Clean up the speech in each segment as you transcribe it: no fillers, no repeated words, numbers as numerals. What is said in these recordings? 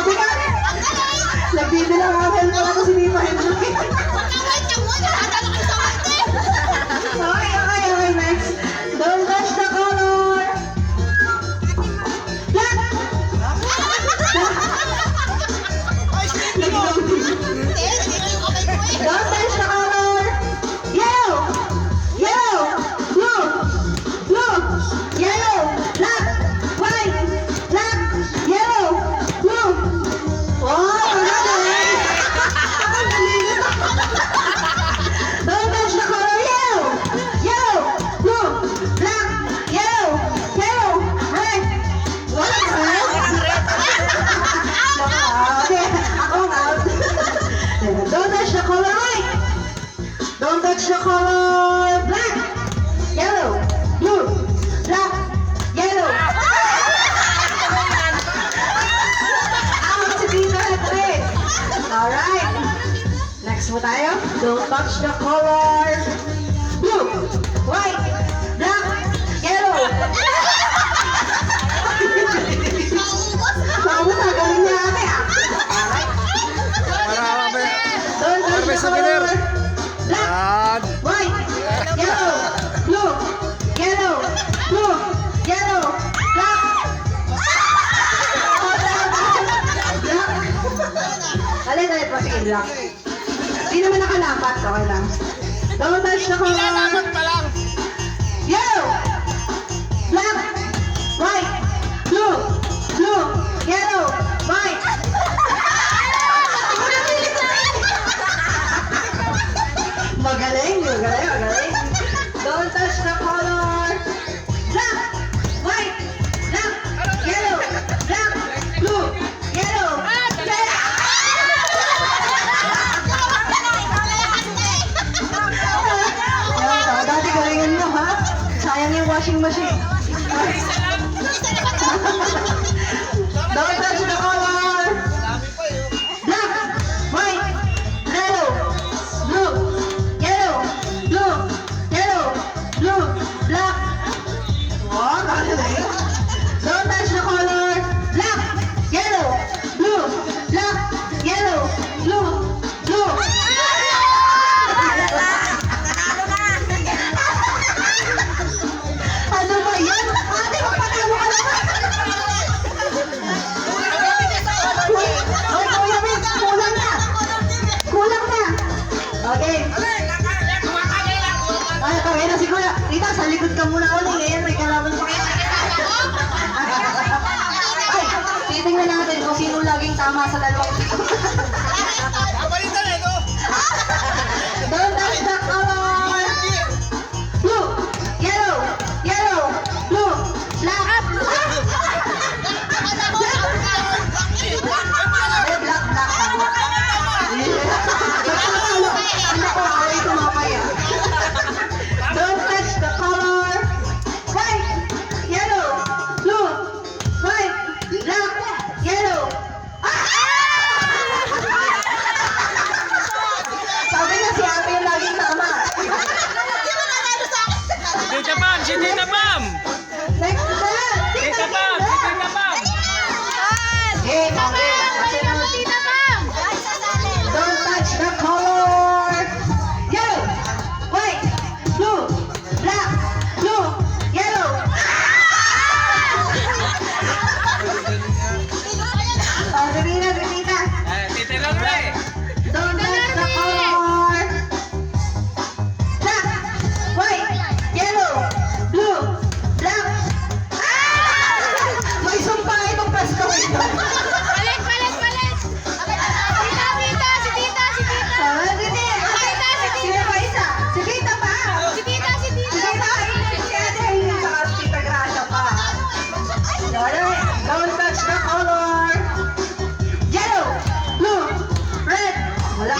Grabe ka! Nagbibilang ako pala ko si Tita Henry. Okay, next. Don't touch the color. Black! Don't touch the color. Yellow! Yellow! Blue! Blue! Yellow! Black! White! Black! Yellow! Blue! Oh, magaling! Don't touch the color. Yellow! Yellow! Blue! Black! Yellow! Yellow! Red! What? Okay, ako out. Don't touch the color white. Don't touch the color black. Yellow. Blue. Black. Yellow. Out si Tita Henry. Alright. Next mo tayo. Don't touch the color blue. White. Black. Yellow. Maubos na galing niya ate ah. Alright. Don't touch the color black. Yan. White, yellow, blue, yellow, blue, yellow, black. Black. Alit po, sige, black. Hindi naman nakalapat, okay lang. Don't touch the color. Yellow, black, white, blue, blue, yellow, white. Magaling, magaling, magaling. Don't touch the color. Black, white, black, yellow, black, blue, yellow, red. Dati galingan nyo ha? Sayang yung washing machine. Don't touch the color. Black, white, yellow, blue, yellow, blue, yellow, blue, black. Oh, magaling. Don't touch the color. Black, yellow, blue, black, yellow, blue, blue. Ano ba yan? Ate, magpatalo ka naman. Hoy, Kuya Vic, kulang na. Kulang na. Okay. Ay, tawin na si Kuya. Tita, sa likod ka muna ulit. Ngayon, may kalaban pa kayo. Ay, titingnan natin kung sino laging tama sa dalawang. Don't touch the color. Blue, yellow, yellow, blue, black. Ay, black, black. Ano ko, ay tumapaya. Don't touch the color. White, yellow, blue, white, black, yellow. Sabi na si ate yung laging tama. Tita Pam, si Tita Pam. Next na. Tita Pam, si Tita Pam. Hey, okay. Don't touch the color. Yellow, white, blue, black, blue, yellow. Oh, Rina, Rina. Tita Lore. Don't touch the color. Black, white, yellow, blue, black. May sumpa itong Pasko. Sino pa isa? Si Tita pa. Si Tita Henry, si Ate Henry, saka si Tita Gracia pa. Alright, don't touch the color. Yellow, blue, red. Wala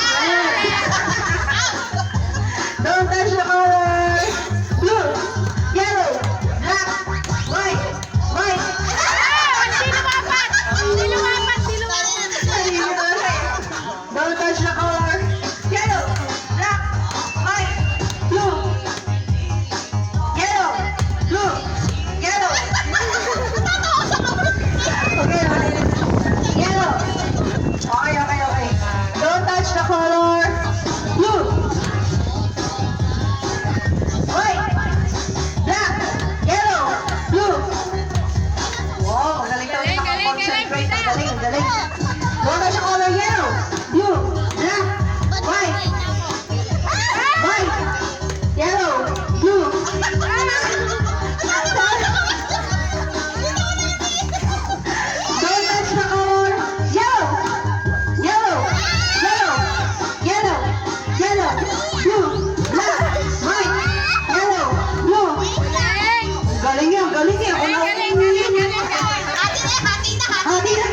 galing, ang galing. Don't touch the color yellow, blue, black, white, white, yellow, blue. Don't touch the color yellow, yellow, yellow, yellow, yellow, blue, black, white, yellow, blue. Galing yan, galing yan. Hati na.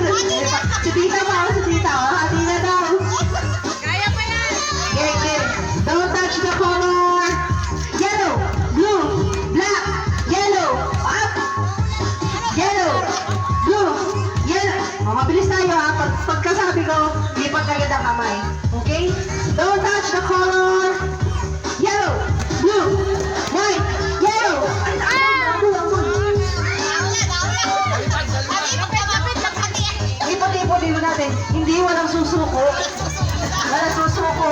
Si tita pa, si tita. Hati na daw. Okay, okay. Don't touch the color. Yellow, blue, black, yellow, up. Yellow, blue, yellow. Oh, mabilis tayo ha. Pagkasabi ko, lipat agad ang kamay. Okay? Don't touch the color. Yellow, blue, white, yellow. Ipot-ipot natin. Hindi, walang susuko. Walang susuko.